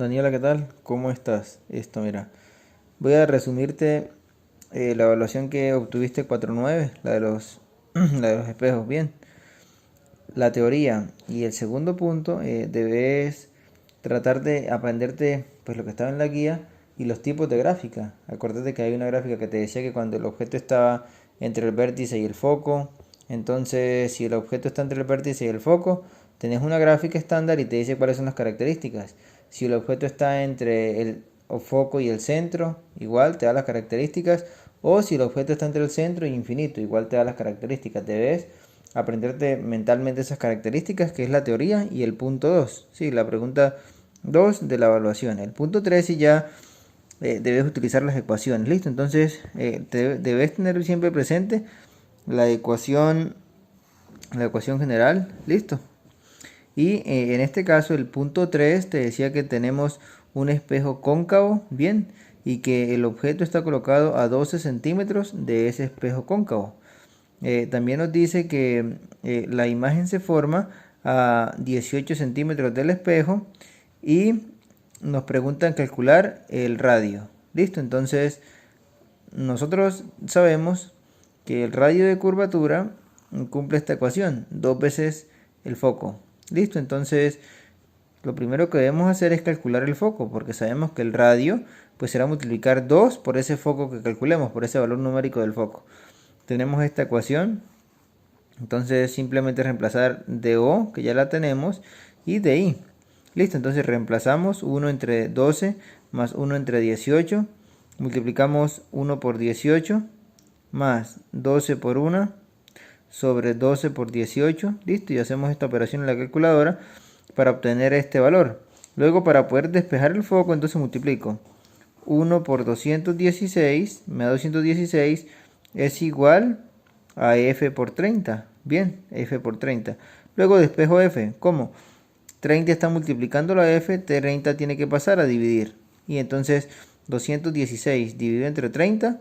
Daniela, ¿qué tal? ¿Cómo estás? Mira, voy a resumirte la evaluación que obtuviste 4.9, la de los, la de los espejos. Bien, la teoría y el segundo punto, debes tratar de aprenderte pues lo que estaba en la guía y los tipos de gráfica. Acuérdate que hay una gráfica que te decía que cuando el objeto estaba entre el vértice y el foco, entonces si el objeto está entre el vértice y el foco, tenés una gráfica estándar y te dice cuáles son las características. Si el objeto está entre el foco y el centro, igual te da las características. O si el objeto está entre el centro y infinito, igual te da las características. Debes aprenderte mentalmente esas características, que es la teoría, y el punto 2. Sí, la pregunta 2 de la evaluación. El punto 3 y ya debes utilizar las ecuaciones. ¿Listo? Entonces debes tener siempre presente la ecuación general. ¿Listo? Y en este caso el punto 3 te decía que tenemos un espejo cóncavo, bien, y que el objeto está colocado a 12 centímetros de ese espejo cóncavo. También nos dice que la imagen se forma a 18 centímetros del espejo y nos preguntan calcular el radio. Listo, entonces nosotros sabemos que el radio de curvatura cumple esta ecuación, 2 veces el foco. Listo, entonces lo primero que debemos hacer es calcular el foco, porque sabemos que el radio pues será multiplicar 2 por ese foco que calculemos, por ese valor numérico del foco. Tenemos esta ecuación, entonces simplemente reemplazar DO, que ya la tenemos, y DI. Listo, entonces reemplazamos 1 entre 12 más 1 entre 18, multiplicamos 1 por 18 más 12 por 1 sobre 12 por 18, listo, y hacemos esta operación en la calculadora para obtener este valor. Luego, para poder despejar el foco, entonces multiplico 1 por 216, me da 216, es igual a F por 30. Bien, F por 30. Luego despejo F. ¿Cómo? 30 está multiplicando la F, 30 tiene que pasar a dividir. Y entonces 216 dividido entre 30.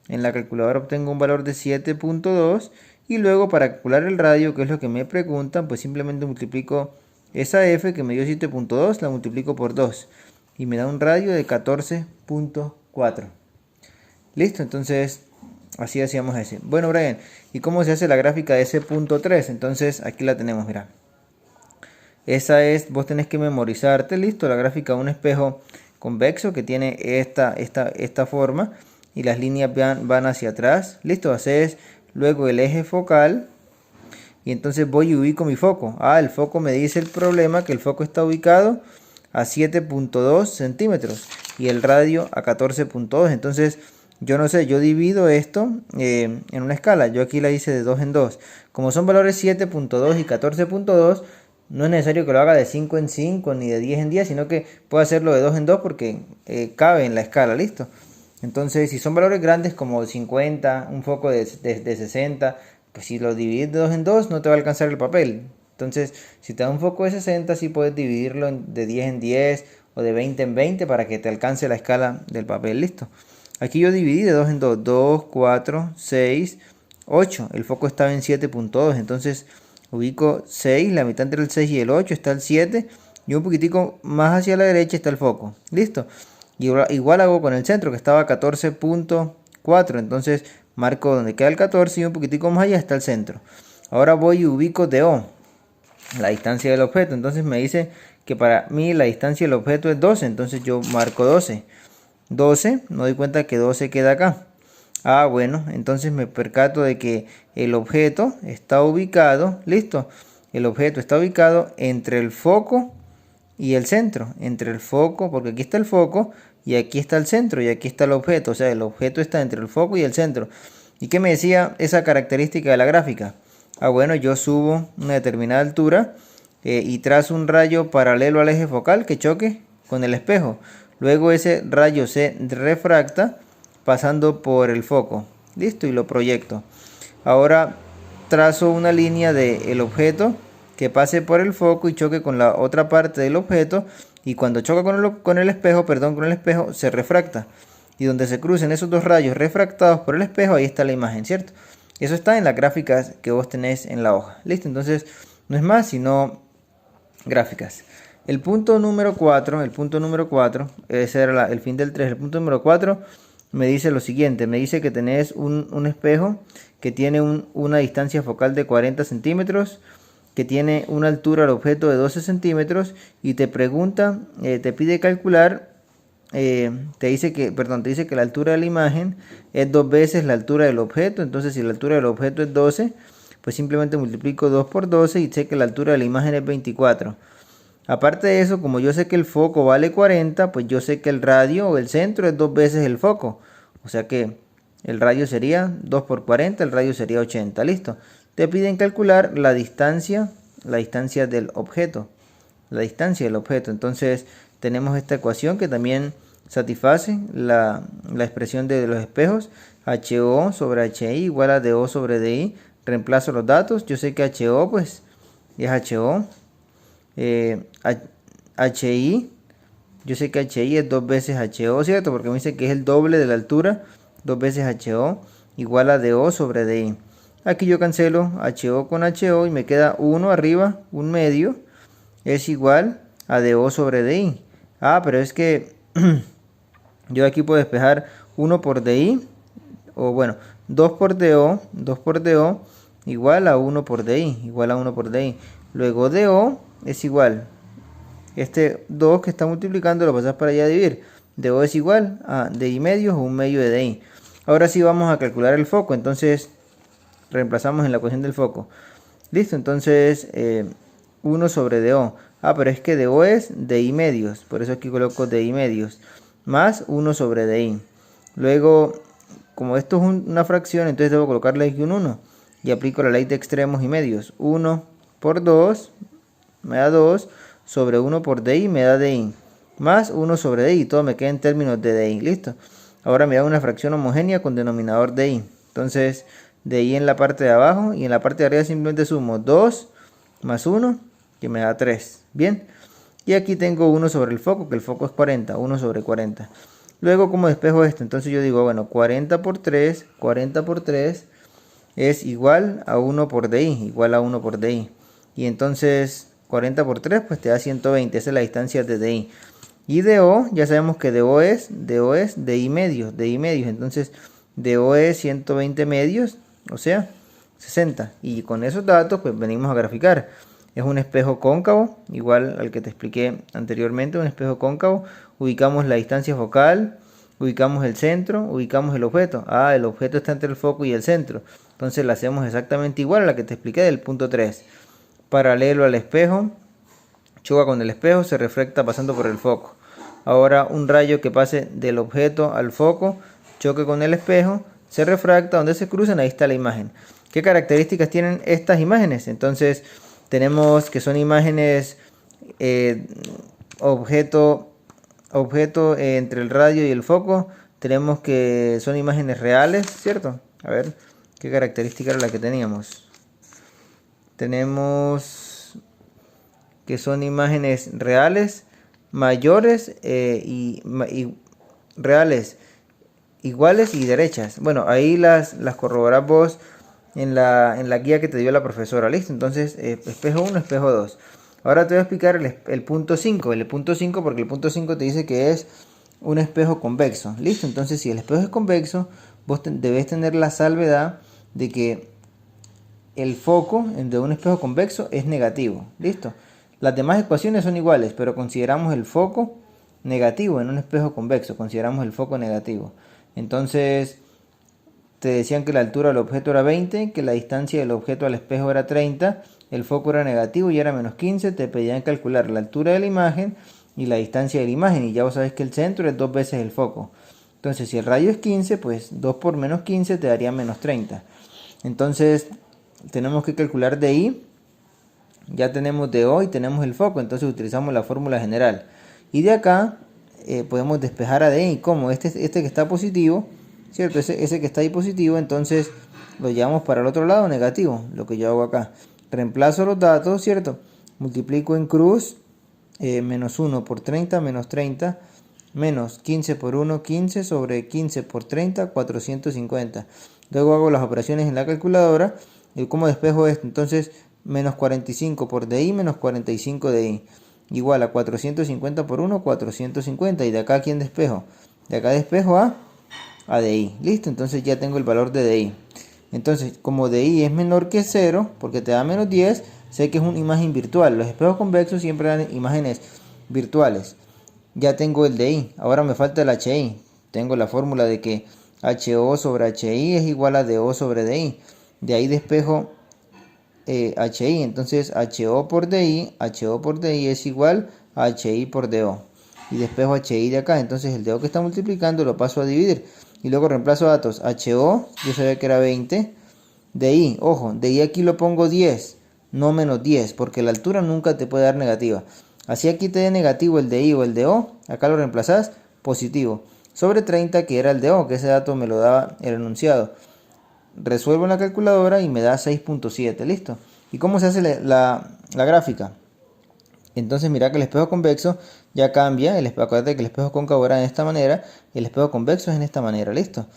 En la calculadora obtengo un valor de 7.2. Y luego para calcular el radio, que es lo que me preguntan, pues simplemente multiplico esa F que me dio 7.2, la multiplico por 2. Y me da un radio de 14.4. Listo, entonces así hacíamos ese. Bueno, Brian, ¿y cómo se hace la gráfica de ese punto 3? Entonces aquí la tenemos, mira. Esa es, vos tenés que memorizarte, listo, la gráfica de un espejo convexo que tiene esta forma y las líneas van hacia atrás. Listo, haces luego el eje focal y entonces voy y ubico mi foco. El foco me dice el problema que el foco está ubicado a 7.2 centímetros y el radio a 14.2. Entonces yo no sé, yo divido esto en una escala. Yo aquí la hice de 2 en 2. Como son valores 7.2 y 14.2, no es necesario que lo haga de 5 en 5 ni de 10 en 10, sino que puedo hacerlo de 2 en 2 porque cabe en la escala, listo. Entonces, si son valores grandes como 50, un foco de 60, pues si lo divides de 2 en 2 no te va a alcanzar el papel. Entonces, si te da un foco de 60, sí puedes dividirlo de 10 en 10 o de 20 en 20 para que te alcance la escala del papel, listo. Aquí yo dividí de 2 en 2, 2, 4, 6, 8. El foco estaba en 7.2, entonces ubico 6, la mitad entre el 6 y el 8 está el 7 y un poquitico más hacia la derecha está el foco. Listo. Igual hago con el centro que estaba a 14.4, entonces marco donde queda el 14 y un poquitico más allá está el centro. Ahora voy y ubico DO, la distancia del objeto. Entonces me dice que para mí la distancia del objeto es 12, entonces yo marco 12. 12, me doy cuenta que 12 queda acá. Bueno, entonces me percato de que el objeto está ubicado, listo, el objeto está ubicado entre el foco y el centro, entre el foco, porque aquí está el foco y aquí está el centro y aquí está el objeto, o sea, el objeto está entre el foco y el centro. ¿Y qué me decía esa característica de la gráfica? Bueno, yo subo una determinada altura y trazo un rayo paralelo al eje focal que choque con el espejo. Luego ese rayo se refracta pasando por el foco. Listo, y lo proyecto. Ahora trazo una línea del objeto que pase por el foco y choque con la otra parte del objeto. Y cuando choca con el espejo, se refracta. Y donde se crucen esos dos rayos refractados por el espejo, ahí está la imagen, ¿cierto? Eso está en las gráficas que vos tenés en la hoja. Listo, entonces no es más sino gráficas. El punto número 4, ese era el fin del 3. El punto número 4 me dice lo siguiente, me dice que tenés un espejo que tiene una distancia focal de 40 centímetros, que tiene una altura al objeto de 12 centímetros y te pregunta, te pide calcular, te dice que la altura de la imagen es 2 veces la altura del objeto. Entonces si la altura del objeto es 12, pues simplemente multiplico 2 por 12 y sé que la altura de la imagen es 24. Aparte de eso, como yo sé que el foco vale 40, pues yo sé que el radio o el centro es 2 veces el foco. O sea que el radio sería 2 por 40, el radio sería 80. Listo. Te piden calcular la distancia del objeto. La distancia del objeto. Entonces tenemos esta ecuación que también satisface la expresión de los espejos. HO sobre HI igual a DO sobre DI. Reemplazo los datos. Yo sé que HO pues es HO. HI, yo sé que HI es 2 veces HO, ¿cierto? Porque me dice que es el doble de la altura, 2 veces HO igual a DO sobre DI. Aquí yo cancelo HO con HO y me queda 1 arriba, 1 medio, es igual a DO sobre DI. Ah, pero es que yo aquí puedo despejar 1 por DI, o bueno, 2 por DO igual a 1 por DI, Luego DO es igual, este 2 que está multiplicando lo pasas para allá a dividir. DO es igual a DI medios o 1 medio de DI. Ahora sí vamos a calcular el foco, entonces reemplazamos en la ecuación del foco. Listo, entonces 1 sobre DO. Ah, pero es que DO es DI medios, por eso aquí coloco DI medios, más 1 sobre DI. Luego, como esto es una fracción, entonces debo colocarle aquí un 1 y aplico la ley de extremos y medios. 1 por 2 me da 2 sobre 1 por DI me da DI, más 1 sobre DI, todo me queda en términos de DI. Listo. Ahora me da una fracción homogénea con denominador DI. Entonces DI en la parte de abajo y en la parte de arriba simplemente sumo 2 más 1 que me da 3. Bien. Y aquí tengo 1 sobre el foco, que el foco es 40, 1 sobre 40. Luego, ¿cómo despejo esto? Entonces yo digo, bueno, 40 por 3 es igual a 1 por DI, Y entonces 40 por 3 pues te da 120, esa es la distancia de DI. Y DO, ya sabemos que DO es DI medios, entonces DO es 120 medios, o sea, 60. Y con esos datos pues venimos a graficar. Es un espejo cóncavo, igual al que te expliqué anteriormente, un espejo cóncavo. Ubicamos la distancia focal, ubicamos el centro, ubicamos el objeto. Ah, el objeto está entre el foco y el centro. Entonces la hacemos exactamente igual a la que te expliqué del punto 3. Paralelo al espejo, choca con el espejo, se refracta pasando por el foco. Ahora un rayo que pase del objeto al foco, choque con el espejo, se refracta, donde se cruzan, ahí está la imagen. ¿Qué características tienen estas imágenes? Entonces tenemos que son imágenes objeto entre el radio y el foco. Tenemos que son imágenes reales, ¿cierto? A ver, ¿qué característica era la que teníamos? Tenemos que son imágenes reales, mayores y reales, iguales y derechas. Bueno, ahí las corroborás vos en la guía que te dio la profesora. Listo, entonces espejo 1, espejo 2. Ahora te voy a explicar el punto 5. El punto 5 porque el punto 5 te dice que es un espejo convexo. Listo, entonces si el espejo es convexo, vos debes tener la salvedad de que el foco de un espejo convexo es negativo. Listo. Las demás ecuaciones son iguales, pero consideramos el foco negativo en un espejo convexo. Consideramos el foco negativo. Entonces te decían que la altura del objeto era 20, que la distancia del objeto al espejo era 30, el foco era negativo y era menos 15, te pedían calcular la altura de la imagen y la distancia de la imagen, y ya vos sabés que el centro es 2 veces el foco. Entonces si el radio es 15, pues 2 por menos 15 te daría menos 30. Entonces tenemos que calcular DI, ya tenemos DO y tenemos el foco, entonces utilizamos la fórmula general. Y de acá podemos despejar a DI, como este que está positivo, ¿cierto? Ese que está ahí positivo, entonces lo llevamos para el otro lado negativo, lo que yo hago acá. Reemplazo los datos, ¿cierto? Multiplico en cruz, menos 1 por 30, menos 30, menos 15 por 1, 15 sobre 15 por 30, 450. Luego hago las operaciones en la calculadora. ¿Y cómo despejo esto? Entonces, menos 45 por DI, menos 45 DI. igual a 450 por 1, 450. Y de acá, ¿a quién despejo? De acá despejo a DI. Listo, entonces ya tengo el valor de DI. Entonces, como DI es menor que 0, porque te da menos 10, sé que es una imagen virtual. Los espejos convexos siempre dan imágenes virtuales. Ya tengo el DI. Ahora me falta el HI. Tengo la fórmula de que HO sobre HI es igual a DO sobre DI. De ahí despejo HI. Entonces HO por DI es igual a HI por DO. Y despejo HI de acá. Entonces el DO que está multiplicando lo paso a dividir. Y luego reemplazo datos. HO, yo sabía que era 20. DI, ojo, DI aquí lo pongo 10, no menos 10, porque la altura nunca te puede dar negativa. Así aquí te dé negativo el DI o el DO, acá lo reemplazás positivo. Sobre 30, que era el DO, que ese dato me lo daba el enunciado. Resuelvo en la calculadora y me da 6.7, listo. ¿Y cómo se hace la gráfica? Entonces mira que el espejo convexo ya cambia, acuérdate que el espejo cóncavo era de esta manera, y el espejo convexo es en esta manera, listo.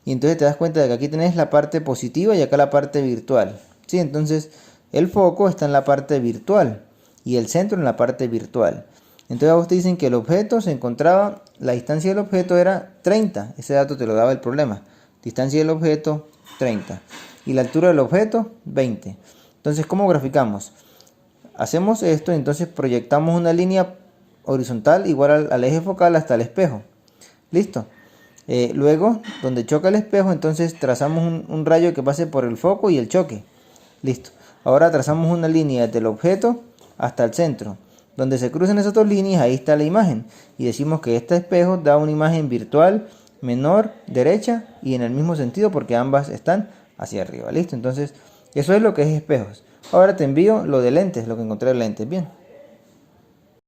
Y entonces te das cuenta de que aquí tenés la parte positiva y acá la parte virtual, ¿sí? Entonces el foco está en la parte virtual y el centro en la parte virtual. Entonces a vos te dicen que el objeto se encontraba, la distancia del objeto era 30, ese dato te lo daba el problema. Distancia del objeto 30 y la altura del objeto 20. Entonces, ¿cómo graficamos? Hacemos esto, entonces proyectamos una línea horizontal igual al eje focal hasta el espejo. Listo. Luego, donde choca el espejo, entonces trazamos un rayo que pase por el foco y el choque. Listo. Ahora trazamos una línea desde el objeto hasta el centro. Donde se crucen esas dos líneas, ahí está la imagen. Y decimos que este espejo da una imagen virtual menor, derecha y en el mismo sentido porque ambas están hacia arriba. Listo. Entonces, eso es lo que es espejos. Ahora te envío lo de lentes, lo que encontré de lentes. Bien.